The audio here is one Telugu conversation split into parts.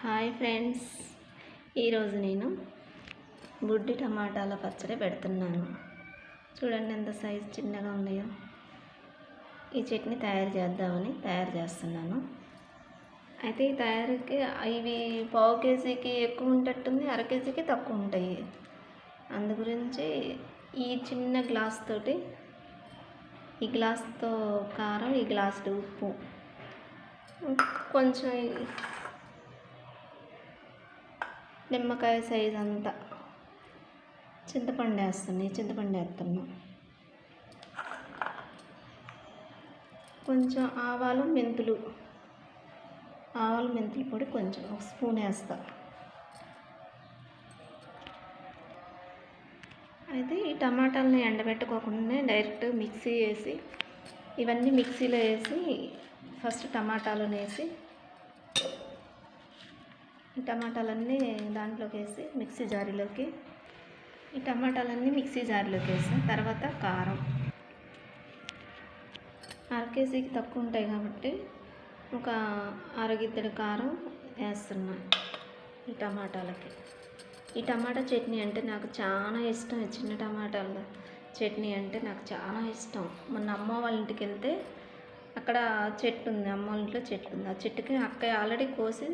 హాయ్ ఫ్రెండ్స్, ఈరోజు నేను గుడ్డి టమాటాల పచ్చడి పెడుతున్నాను. చూడండి ఎంత సైజు చిన్నగా ఉన్నాయో. ఈ చట్నీ తయారు చేస్తున్నాను. అయితే ఈ తయారీకి ఇవి పావు కేజీకి ఎక్కువ ఉంటట్టుంది, అర కేజీకి తక్కువ ఉంటాయి. అందు గురించి ఈ చిన్న గ్లాస్ తోటి ఈ గ్లాస్తో కారం, ఈ గ్లాసు ఉప్పు, కొంచెం నిమ్మకాయ సైజ్ అంతా చింతపండు వేస్తున్నా. కొంచెం ఆవాలు మెంతులు పొడి కొంచెం ఒక స్పూన్ వేస్తా. అయితే ఈ టమాటాలని ఎండబెట్టుకోకుండా డైరెక్ట్ మిక్సీ వేసి, ఇవన్నీ మిక్సీలో వేసి ఫస్ట్ టమాటాలను వేసి, ఈ టమాటాలన్నీ దాంట్లోకి వేసి మిక్సీ జారీలోకి వేసి తర్వాత కారం, అర కేజీకి తక్కువ ఉంటాయి కాబట్టి ఒక అరగిద్దడి కారం వేస్తున్నా ఈ టమాటాలకి. ఈ టమాటా చట్నీ అంటే నాకు చాలా ఇష్టం. చిన్న టమాటాల చట్నీ అంటే నాకు చాలా ఇష్టం. మొన్న అమ్మ వాళ్ళ ఇంటికి వెళ్తే అక్కడ చెట్టు ఉంది, అమ్మ వాళ్ళ ఇంట్లో చెట్టు ఉంది. ఆ చెట్టుకి అక్కయ్య ఆల్రెడీ కోసి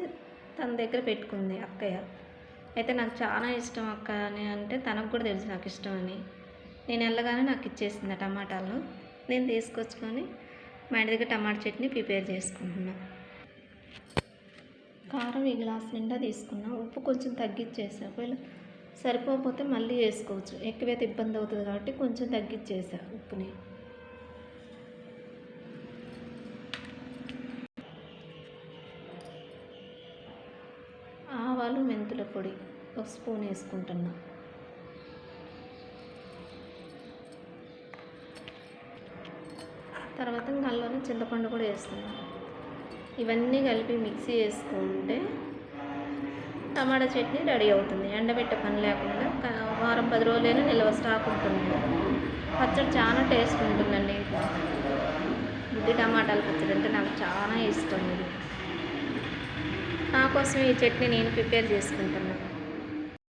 తన దగ్గర పెట్టుకుంది అక్కయ్య. అయితే నాకు చాలా ఇష్టం అక్క అని అంటే తనకు కూడా తెలుసు నాకు ఇష్టం అని. నేను వెళ్ళగానే నాకు ఇచ్చేసింది ఆ టమాటాలు. నేను తీసుకొచ్చుకొని మా ఇంటి దగ్గర టమాటా చట్నీ ప్రిపేర్ చేసుకుంటున్నా. కారం ఈ గ్లాస్ నిండా తీసుకున్నా. ఉప్పు కొంచెం తగ్గించేసా. ఒకవేళ సరిపోకపోతే మళ్ళీ వేసుకోవచ్చు. ఎక్కువైతే ఇబ్బంది అవుతుంది కాబట్టి కొంచెం తగ్గించేసా ఉప్పుని. ఆవాలు మెంతుల పొడి ఒక స్పూన్ వేసుకుంటున్నా. తర్వాత అందులోనే చింతపండు కూడా వేస్తున్నా. ఇవన్నీ కలిపి మిక్సీ వేసుకుంటే టమాటా చట్నీ రెడీ అవుతుంది. ఎండబెట్టే పని లేకుండా వారం 10 రోజులైనా నిల్వ స్టాక్ ఉంటుంది. పచ్చడి చాలా టేస్ట్ ఉంటుందండి. గుడ్డి టమాటాల పచ్చడి అంటే నాకు చాలా ఇష్టం. ఇది నా కోసం ఈ చట్నీ నేను ప్రిపేర్ చేసుకుంటున్నాను.